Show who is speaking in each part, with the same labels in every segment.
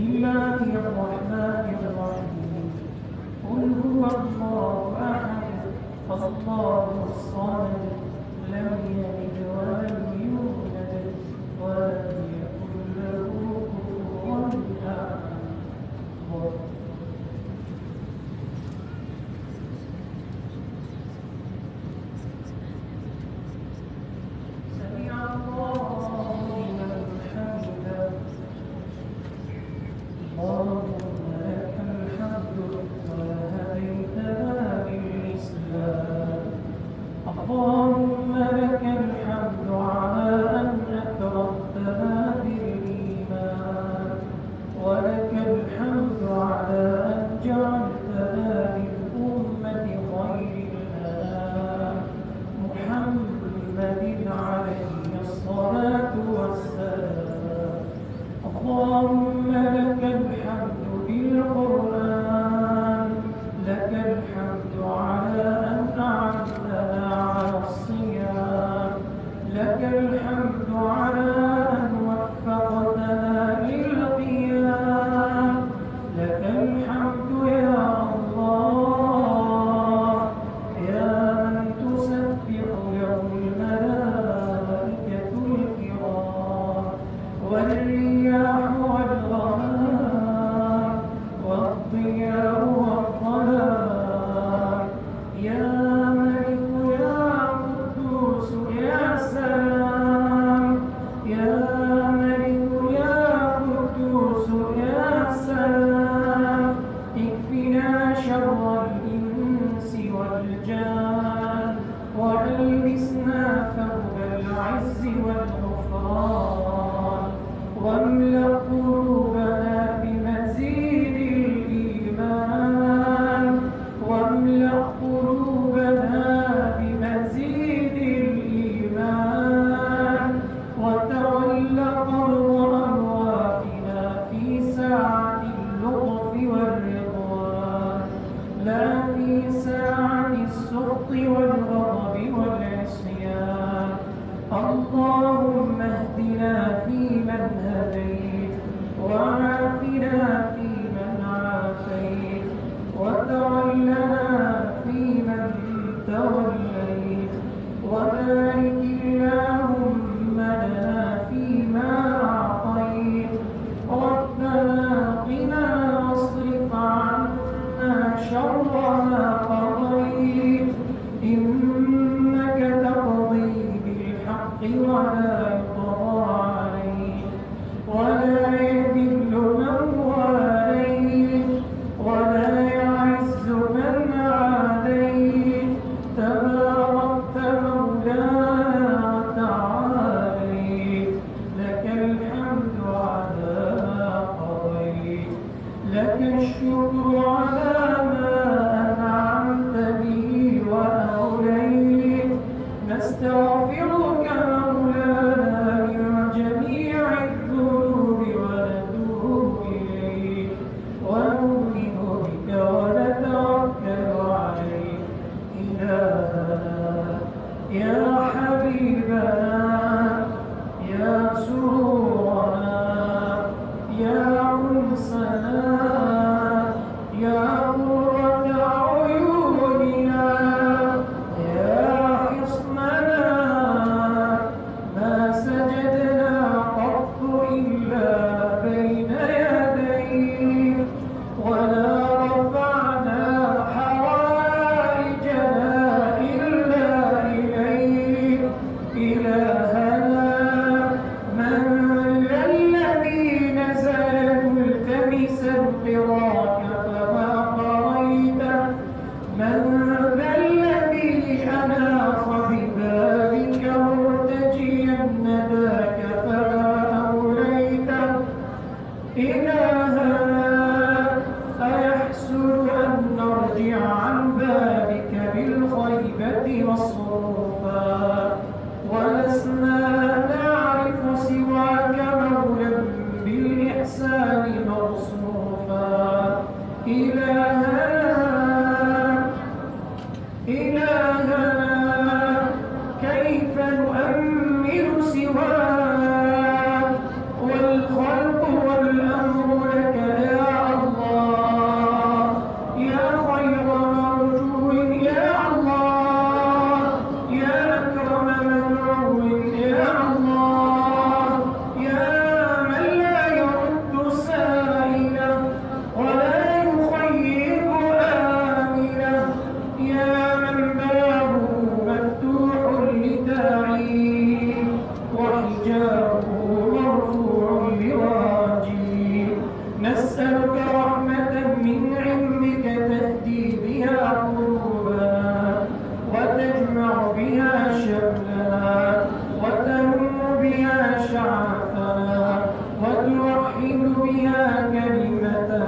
Speaker 1: الله الرحمن الرحيم قل هو الله أحد الله الصمد لم يلد ولم يولد ولم يكن له كفوا أحد. سمع الله لمن حمده اللهم لك الحمد وهديتنا للإسلام اللهم لك الحمد على أن أكرمتنا بالإيمان ولك الحمد على أن جعلتنا للأمة خير الأنام محمد عليه الصلاة والسلام اللهم لك الحمد بالقرآن لك الحمد على أن أعنتنا على الصيام لك الحمد على أن وفقتنا للقيام لك الحمد يا الله يا من تسبح له الملائكة الكرام والرياح والغمام والضياء والظلام يا ملك يا قدوس يا سلام يا ملك يا قدوس يا سلام اكفنا شر الإنس والجان وألبسنا ثوب العز والغفران واملأ قلوبنا بمزيد الإيمان واملأ قلوبنا بمزيد الإيمان وتول قبض أرواحنا في ساعة اللطف والرضوان لا في ساعة السخط والغضب والعصيان اللهم اهدنا فيمن هديت وعافنا فيمن عافيت وتولنا فيمن توليت وبارك اللهم لنا فيما أعطيت ربنا قنا واصرف عنا شر ما قضيت إنك تقضي بالحق ولا يقضى عليك ولا يذل من واليت ولا يعز من عاديت تباركت مولانا وتعاليت لك الحمد على ما قضيت لك الشكر على ما أنعمت به وأوليت نستغفرك مولانا من جميع الذنوب ونتوب إليك ونؤمن بك ونتوكل عليك إلهنا يا حبيبنا يا سرورنا يا أنسنا يا قرة عيوننا يا حصننا ما سجدنا قط إلا بين يديك ولا رفعنا حوائجنا إلا إليك إلهنا من ذا الذي نزل ملتمسا رضاك فما قضيت من ذا الذي أناخ ببابك مرتجيا نداك فما أوليت إلهنا أيحسن أن نرجع عن بابك بالخيبة مصروفا ولسنا نعرف سواك مولا بالإحسان موصوفا إلهنا كيف نؤمن سواك والخلق والأمر لك من علمك تهدي بها قلوبنا وتجمع بها شملنا وتلم بها شعثنا وتوحد بها كلمتنا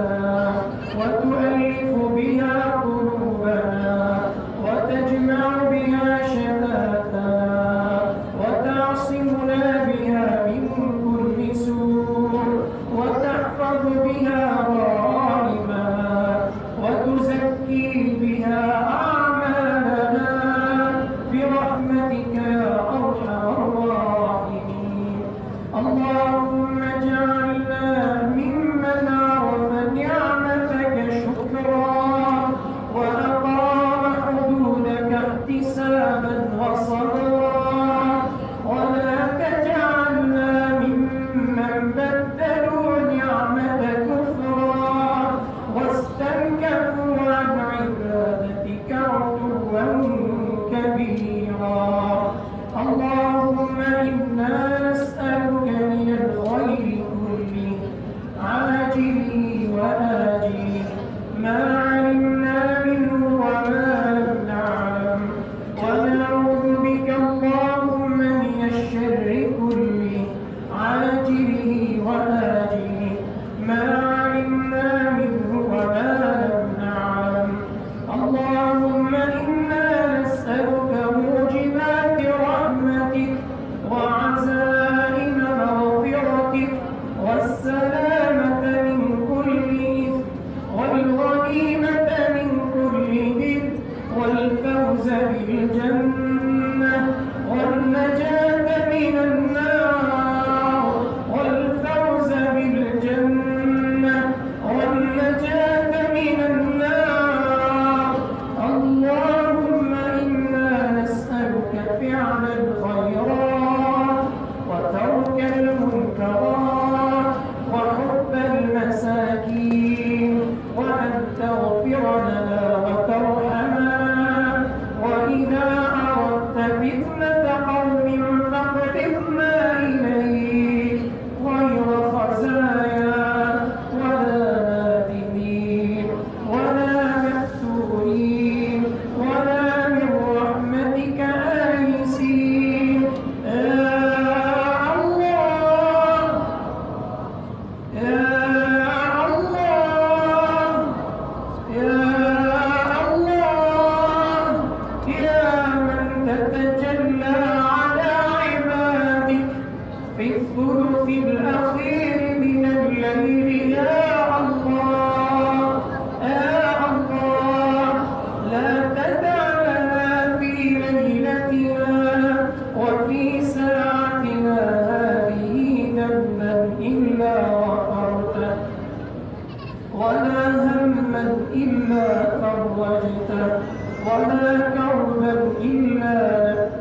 Speaker 1: وتؤلف بها قلوبنا وتجمع بها شتاتنا وتعصمنا بها من كل سوء وتحفظ بها غائبنا وتزكي بها أعمالنا برحمتك يا أرحم الراحمين. اللهم اجعلنا ممن عرف نعمتك شكرا وأقام حدودك احتسابا وصبرا، ولا تجعلنا ممن بدلوا نعمتك كفرا واستنكفوا عن عبادتك عتوا كبيرا. اللهم إنا نسألك من الخير كله عاجله وآجله ما علمنا منه وما لم نعلم، ونعوذ بك اللهم من الشر كله عاجله وآجله ما علمنا منه وما لم نعلم. اللهم إنا نسألك موجبات رحمتك وعزائم مغفرتك والسلامة من كل إثم والغنيمة من كل بر والفوز بالجنة والنجاة من النار والفوز بالجنة والنجاة من النار. اللهم إنا نسألك فعل الخيرات وترك المنكرات وحب المساكين وأن تغفر لنا وترحمنا، وإذا أردت فتنة قوم فاقبضنا إليك غير خزايا ولا نادمين ولا مفتونين ولا من رحمتك آيسين. يا الله يا الله يا الله يا من تتجلى على عبادك في الثلث الأخير من الليل. يا الله يا الله لا تدع لنا في ليلتنا وفي ساعتنا هذه ذنبا إلا غفرته ولا هما إلا فرجته ولا كربا إلا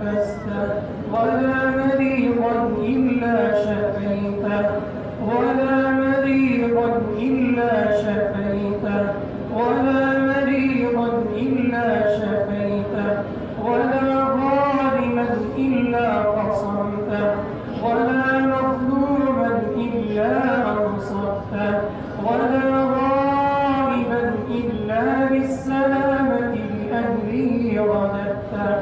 Speaker 1: نفسته ولا مريضا إلا شفيته ولا مريضا إلا شفيته ولا مريضا إلا شفيته ولا ظالما إلا قصمته ولا مظلوما إلا أنصفته ولا غائبا إلا بالسلامة لأهله رددته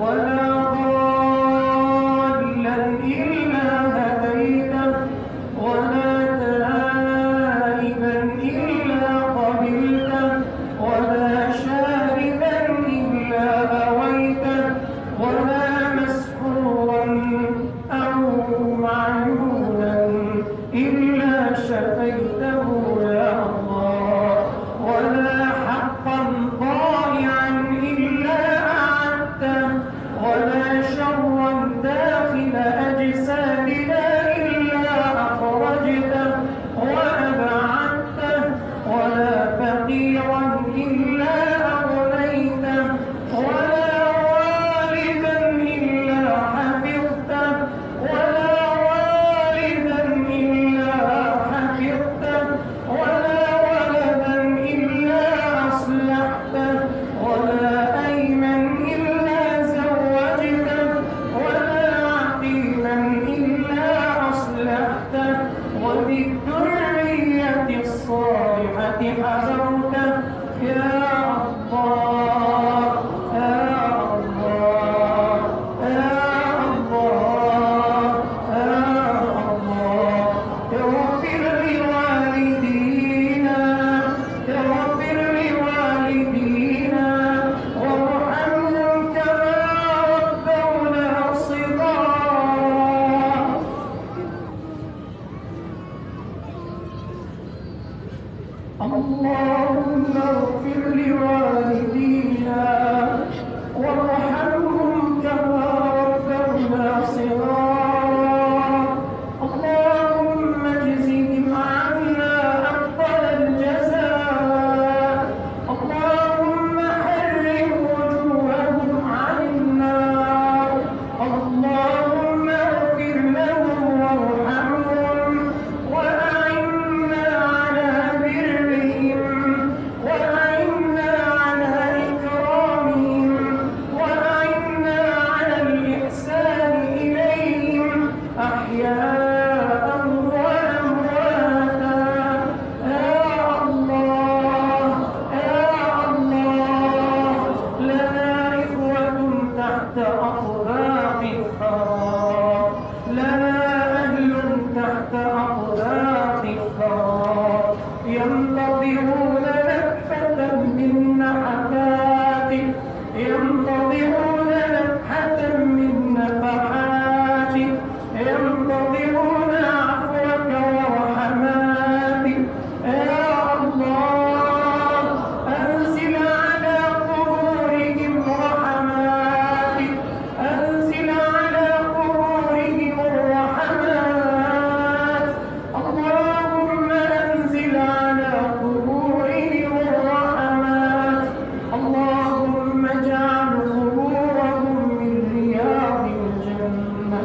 Speaker 1: ولا ضالا إلا هديته ولا تائبا إلا قبلته ولا شاربا إلا أويته ولا مسحورا أو معيونا إلا شفيته يا الله ولا حقا ضائعا إلا أعدته ولا شرا داخل أجسادنا إلا أخرجته وأبعدته ولا فقيرا إلا أغنيته ولا والدا إلا حفظته ولا والدا إلا حفظته ولا ولدا إلا أصلحته ولا أيما إلا زوجته ولا عقيما إلا أصلحته وبالذرية الصالحة حفظته اللهم اغفر لوالدينا وارحمهم كما ربونا صغارا. اللهم اجزهم عنا أفضل الجزاء. اللهم حرم وجوههم عن النار. اللهم اغفر لهم وارحمهم وأعنا على برهم وأعنا على إكرامهم وأعنا على الإحسان إليهم أحياء وأمواتا. يا الله يا الله، لنا إخوة تحت أطباق الثرى، لنا أهل تحت أطباق الثرى ينتظرون نفحة من نفحاتك، ينتظرون نفحة من نفحاتك، ينتظرون عفوك ورحماتك. يا الله أنزل على قبورهم رحماتك، أنزل على قبورهم الرحمات. اللهم أنزل على قبورهم الرحمات. اللهم اجعل قبورهم من رياض الجنة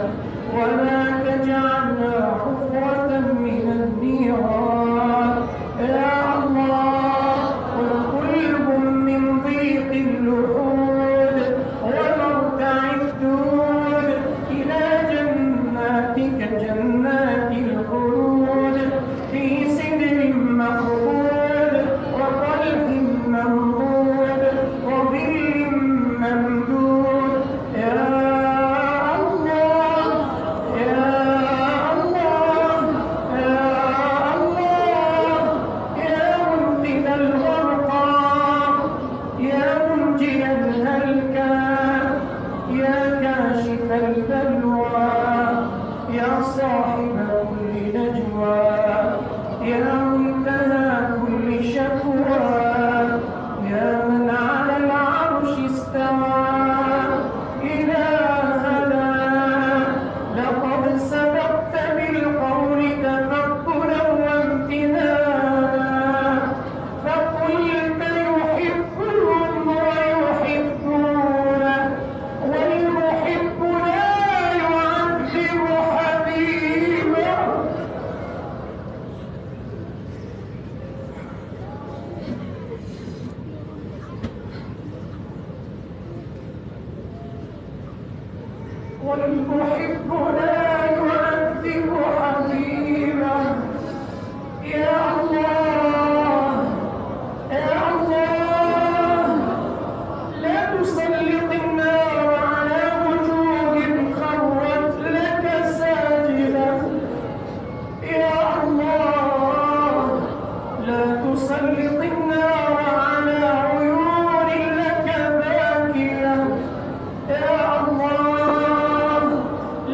Speaker 1: ولا تجعلنا حفرة من النيران. يا الله وكلهم من ضيق اللحود ومرتع الدود إلى جناتك جنات الخلود في سدر مخضود وطلح منضود وظل ممدود. يا الله يا الله يا الله، يا منقذ الغرقى، يا منجي الهلكى، يا كاشف البلوى، يا صاحب كل نجوى، يا منتهى كل شكوى، يا من على العرش استوى. إلهنا لقد سبقت بالقول تفضلا وامتنانا، فقلت يحبهم ويحبونه والمحب لا يعذب حبيبه. والمحب لا يعذب حبيبه. يا الله يا الله، لا تسلط النار على وجوه خرت لك ساجدة. يا الله لا تسلط النار على عيون لك باكية. يا الله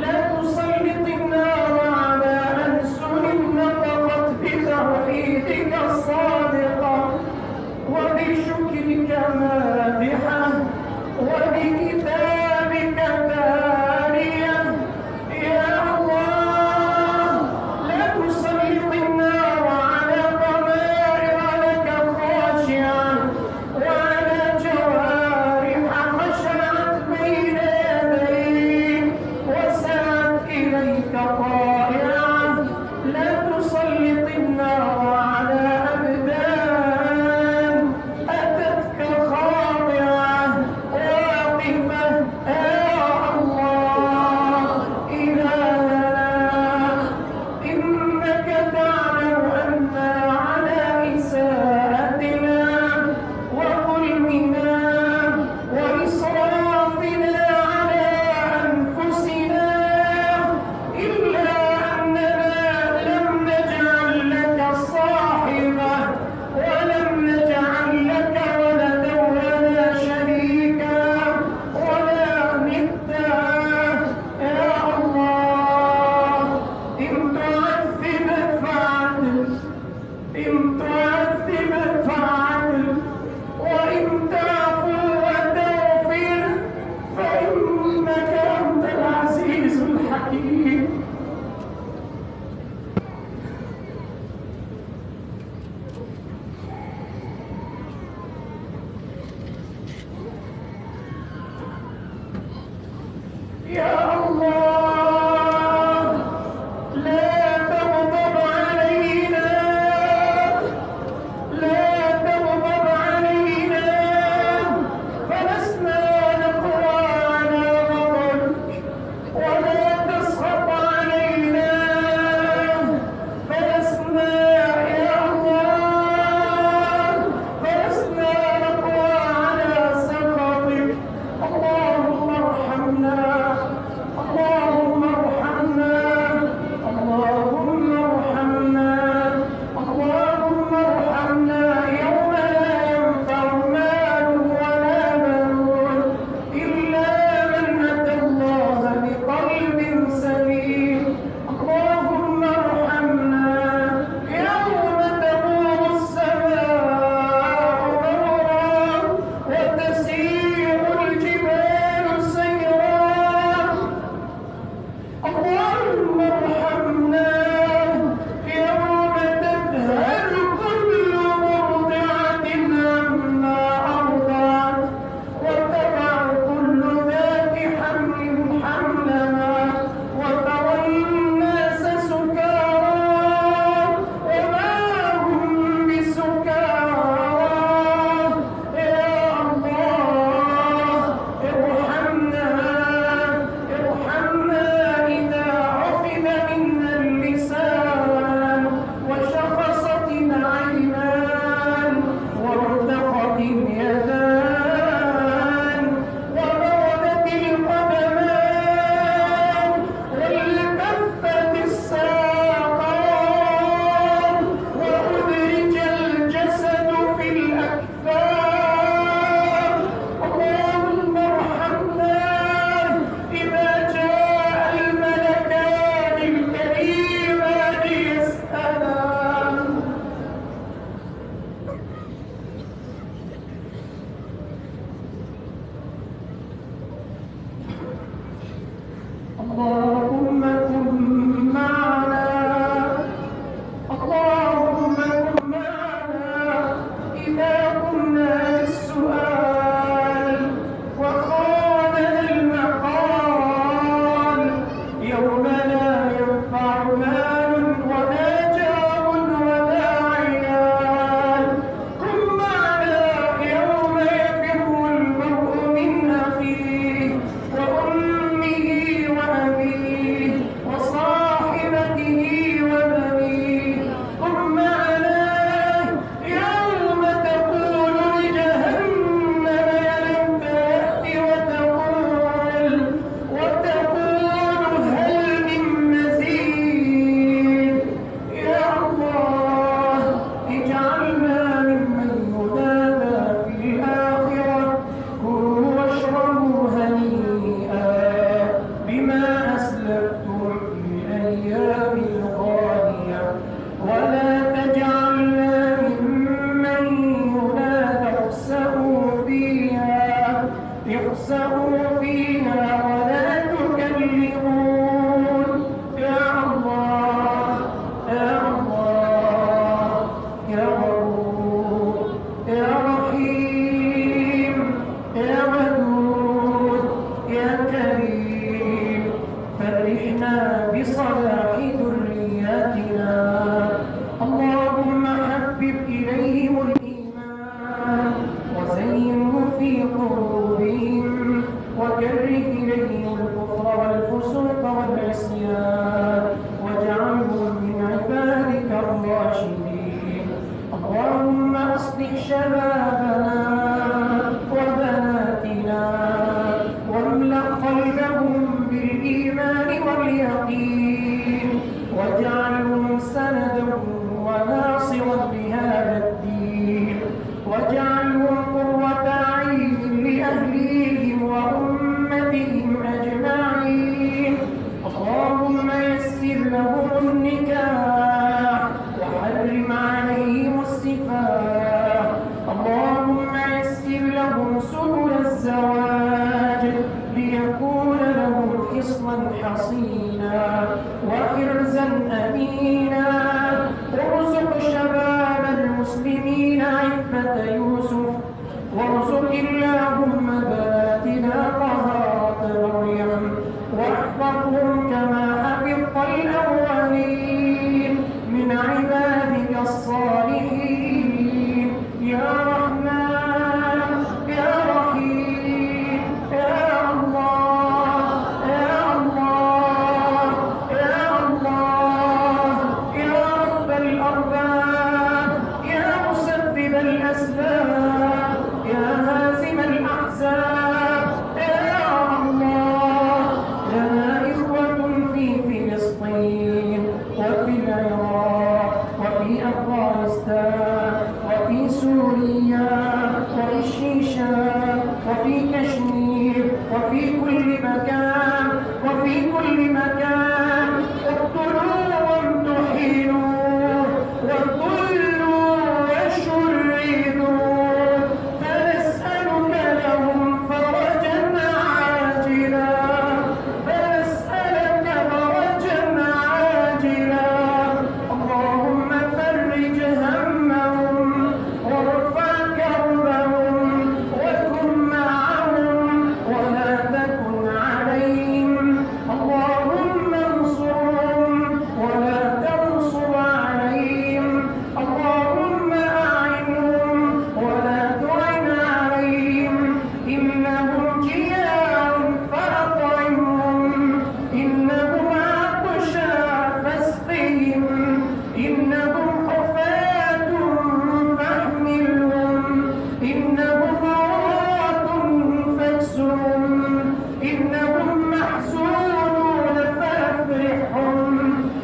Speaker 1: لا تسلط النار على ألسن نطقت بتوحيدك الصادقة وبشكرك مادحة وبكتابك تالية. يا الله لا تسلط النار على ضمائر لك خاشعة وعلى جوارح خشعت بين يديك وسعت إليك طائعة. لا تسلط النار على أبدان أتتك خاضعة واقفة. يا الله إلهنا إنك تعلم أنا على إساءتنا وظلمنا وإسرافنا على أنفسنا، إلا أننا لم نجعل لك صاحبة ولم نجعل لك ولدا ولا شريكا ولا ندا. يا الله إن تعذب فعدل، إن تعذب إليهم الإيمان وزينه في قلوبهم وكره إليهم الكفر والفسوق والعصيان واجعلهم من عبادك الراشدين. اللهم أصلح شبابنا وبناتنا واملأ قلبهم بالإيمان واليقين واجعلهم سندا وناصرا لهذا الدين واجعلهم قرة عين لأهليهم وأمتهم أجمعين. اللهم يسر لهم النكاح وحرم عليهم السفاح. اللهم يسر لهم سبل الزواج ليكون لهم حصنا حصينا وحرزا أمينا. ارزق شباب المسلمين عفة يوسف وارزق اللهم بناتنا طهارة مريم واحفظهم كما حفظت الأولين من عبادك الصالحين يا رحمن يا رحيم يا الله يا الله يا الله يا رب الأرباب يا مسبب الأسباب يا هازم الأحزاب يا الله. لنا إخوة في فلسطين وفي العراق وفي أفغانستان وفي سوريا وفي الشيشان وفي كشمير وفي كل مكان وفي كل مكان. اقتلوا وامتحنوا وكلوا وشردوا فنسألك لهم فرجا عاجلا فنسألك فرجا عاجلا. اللهم فرج همهم وارفع كربهم وكن معهم ولا تكن عليهم. اللهم انصرهم ولا تنصر عليهم. اللهم أعنهم ولا تعن عليهم. إنهم جياع فأطعمهم إنهم عطشا فاسقهم إنهم حفاة فاحملهم إنهم عراة فاكسهم إنهم محزونون فأفرحهم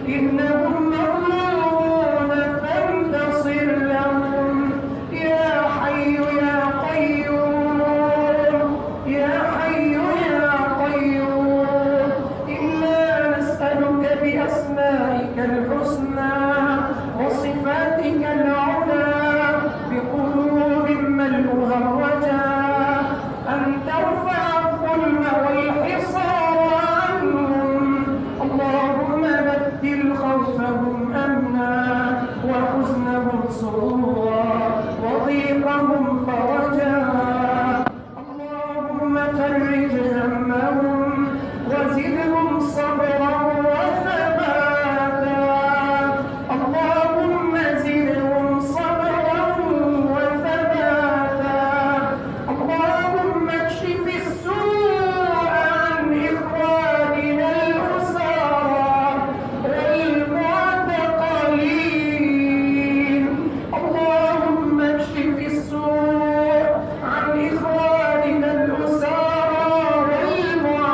Speaker 1: إنهم مغلوبون فانتصر لهم. يا حي يا قيوم يا حي يا قيوم إنا نسألك بأسمائك الحسنى وصفاتك العلى بقلوب ملؤها الرجاء أن ترفع الظلم والحصار عنهم. اللهم بدل خوفهم أمنا وحزنهم سرورا وضيقهم فرجا. اللهم فرج همهم وزدهم صبرا وثباتا. اللهم زدهم صبرا وثباتا. اللهم اكشف السوء عن إخواننا الأسارى والمعتقلين. اللهم اكشف السوء عن إخواننا الأسارى والمعتقلين.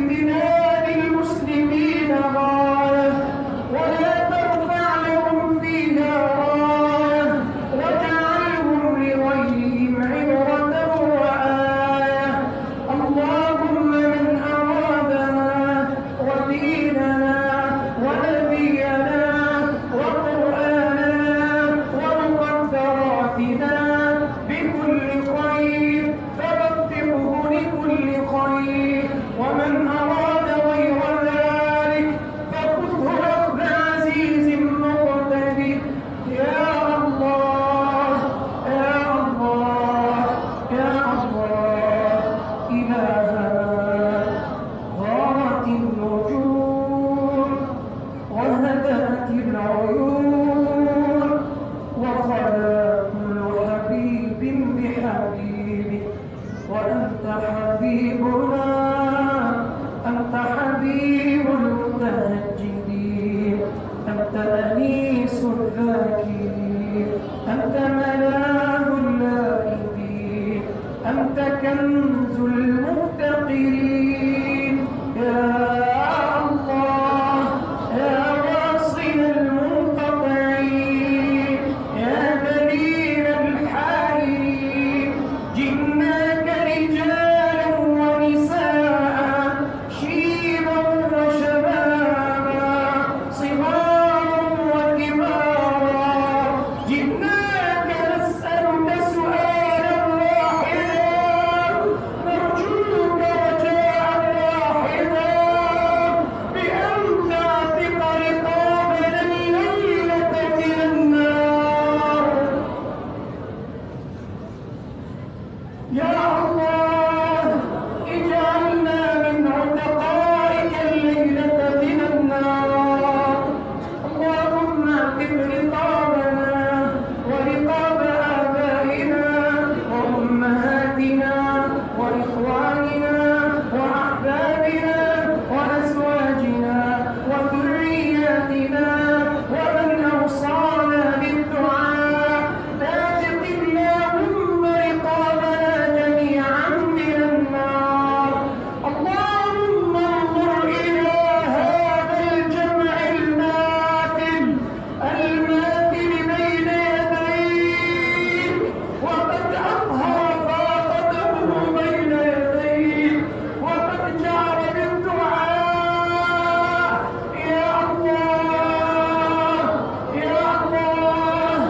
Speaker 1: بلاد المسلمين غاية ولا ترفع لهم فيها راية واجعلهم لغيرهم عبرة وآية. اللهم من أرادنا وديننا ونبينا وقرآننا ومقدراتنا بكل خير فوفقه لكل خير، ومن أراد غير ذلك فخذه أخذ عزيز مقتدر. يا الله يا الله يا الله إلهنا غارت النجوم وهدأت العيون وخلا كل حبيب بحبيبه، وأنت حبيبنا أنت حبيب المتهجدين، أنت أنيس الذاكرين، أنت ملاذ اللائبين، أنت كنز المفتقرين. يا الله يا واصل المنقطعين، يا دليل الحائرين، جئناك رجالا ونساء شيبا وشبابا صغارا وكبارا، جئناك نسألك سؤالا واحدا نرجوك رجاء واحدا بأن تعتق رقابنا الليلة من النار. يا الله اجعلنا من عتقائك الليلة من النار. اللهم اعتق رقابنا ورقاب آبائنا وأمهاتنا وإخواننا وأحبابنا وأزواجنا وذرياتنا ومن أوصانا بالدعاء. اعتق اللهم رقابنا جميعا من النار. اللهم انظر إلى هذا الجمع الماثل بين يديك، وقد أظهر فاقته بين يديك وقد جعل بالدعاء. يا الله يا الله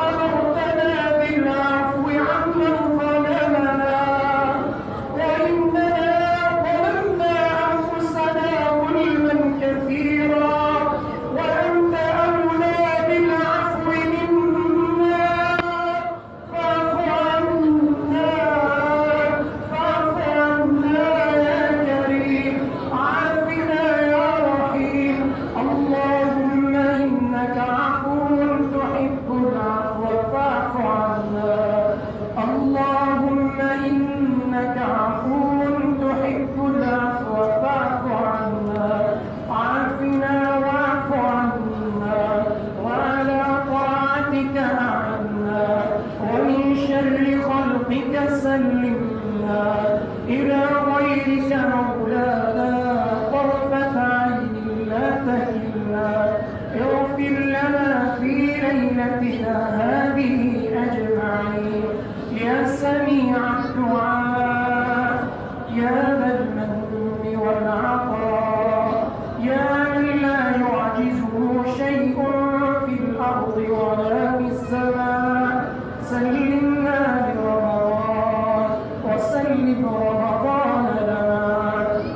Speaker 1: أمرتنا بالعفو عمن ظلمنا، وإننا ظلمنا أنفسنا ظلما كثيرا، وأنت أولى بالعفو منا. فاعف عنا فاعف عنا يا كريم، عافنا يا رحيم. اللهم إنك عفو تحب العفو فاعف عنا. اللهم إنك عفو تحب العفو فاعف عنا. عافنا واعف عنا وعلى طاعتك أعنا، ومن شر خلقك سلمنا، إلى غيرك مولانا طرفة عين لا تكلنا. اغفر لنا في ليلتنا هذه أجمعين يا سميع الدعاء، يا ذا المن والعطاء، يا من لا يعجزه شيء في الأرض ولا في السماء. سلمنا لرمضان وسلم رمضان لنا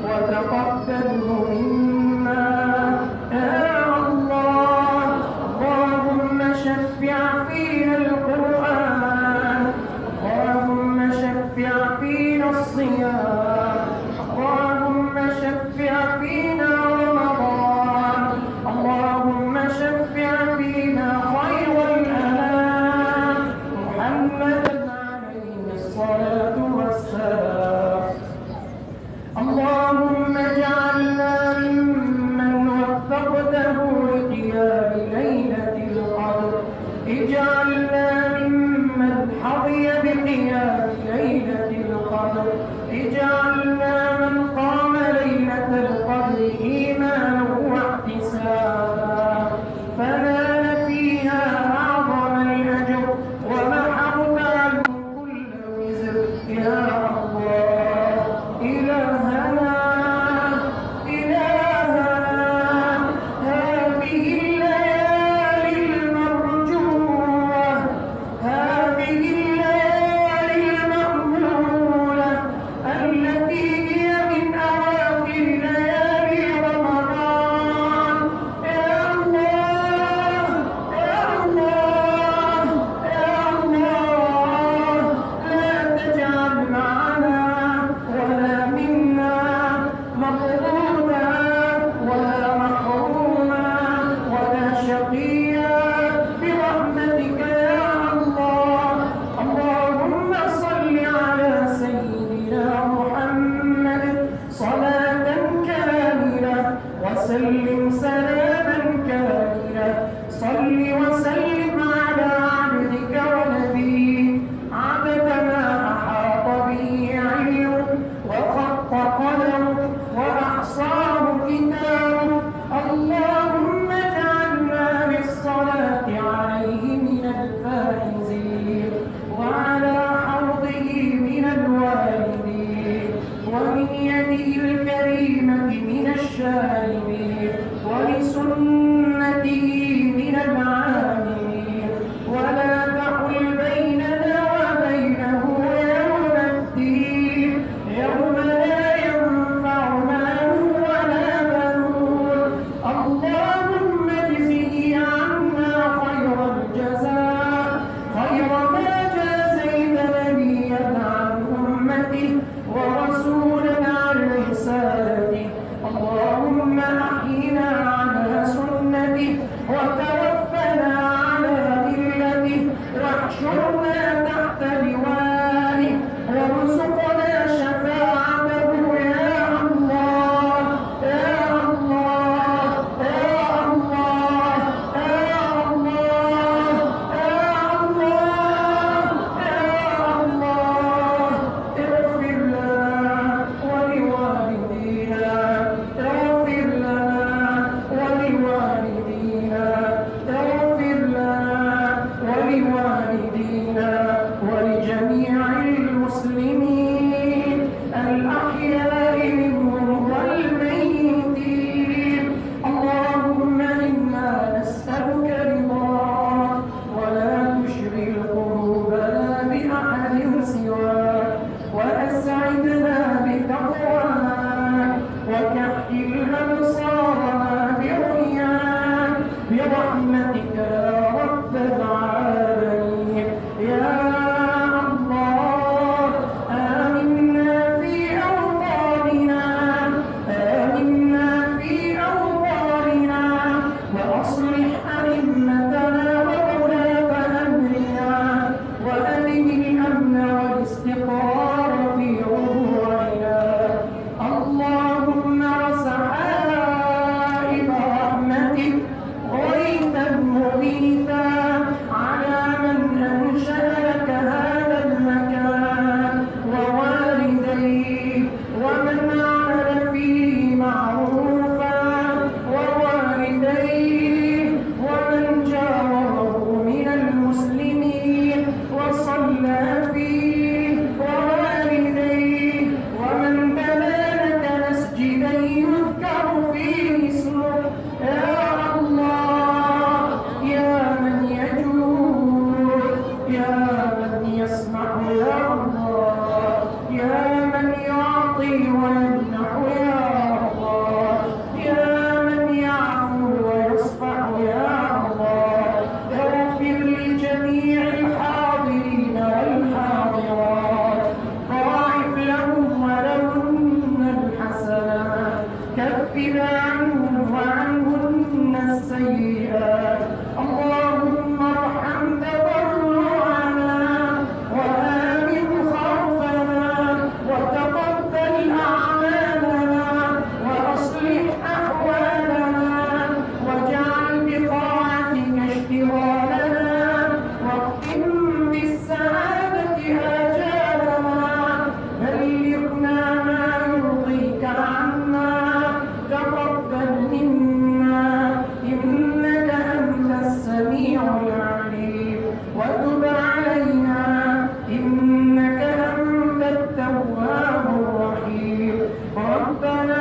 Speaker 1: وتقبله منا. يا الله اللهم شفع فينا القرآن، اللهم شفع فينا الصيام، اللهم شفع فينا رمضان، اللهم شفع فينا خير إلهنا هذه الليالي المرجوة، هذه الليالي المأمولة التي هي من أواخر ليالي رمضان. يا الله يا الله يا الله، لا تجعل معنا ولا منا مغروما ولا محروما ولا شقيا برحمتك يا الله. اللهم صل على سيدنا محمد صلاة كاملة وسلم سلاما كاملا. صل وسلم على عبدك ونبيك عدد ما أحاط به علمك وخط قدرك وأحصاه كتابك. اللهم اجعلنا بالصلاة عليه من الفائزين وعلى حوضه من الواردين ومن يده الكريمة من الشاربين ولسنته من العاملين. ولا تحل بيننا وبينه يوم الدين، يوم لا ينفع مال ولا بنون. اللهم اجزه عنا خير الجزاء، خير ما جازيت نبيا عن أمته ورسولا عن رسالته. اللهم أحينا على سنته وتوفنا على ملته واحشرنا تحت لوائه وارزقنا شفاعته يا الله يا الله يا الله يا الله يا الله يا الله. اغفر لنا ولوالدينا، اغفر لنا ولوالدينا، اغفر لنا ولوالدينا ولجميع المسلمين الأحياء منهم والميتين. اللهم إنا نسألك رضاك ولا تشغل قلوبنا بأحد سواك، وأسعدنا بتقواك وكحل أبصارنا برؤياك برحمتك يا رب العالمين. يا الله آمنا في أوطاننا، آمنا في أوطاننا وأصلح أئمتنا وولاة أمرنا وأدم الأمن والاستقرار في عبورنا. اللهم وسحائب رحمتك غيثا مغيثا على من أنشأ لك هذا المكان ووالديه ومن عمل فيه معروفا ووالديه ومن جاوره من المسلمين وصلى فيه ووالديه ومن بنى لك مسجدا يذكر فيه اسمك. يا الله يا من يجود، يا من يسمع، يا الله يا من يعطي ويمنح، يا الله يا من يعفو ويصفح، يا الله اغفر لجميع الحاضرين والحاضرات، ضاعف لهم ولهن الحسنات، كفر عنهم وعنهن السيئات. اللهم ارحم تضرعنا وآمن خوفنا وتقبل أعمالنا وأصلح أحوالنا واجعل بطاعتك اشتغالنا واختم بالسعادة آجالنا. بلغنا ما يرضيك عنا، تقبل منا إنك ربنا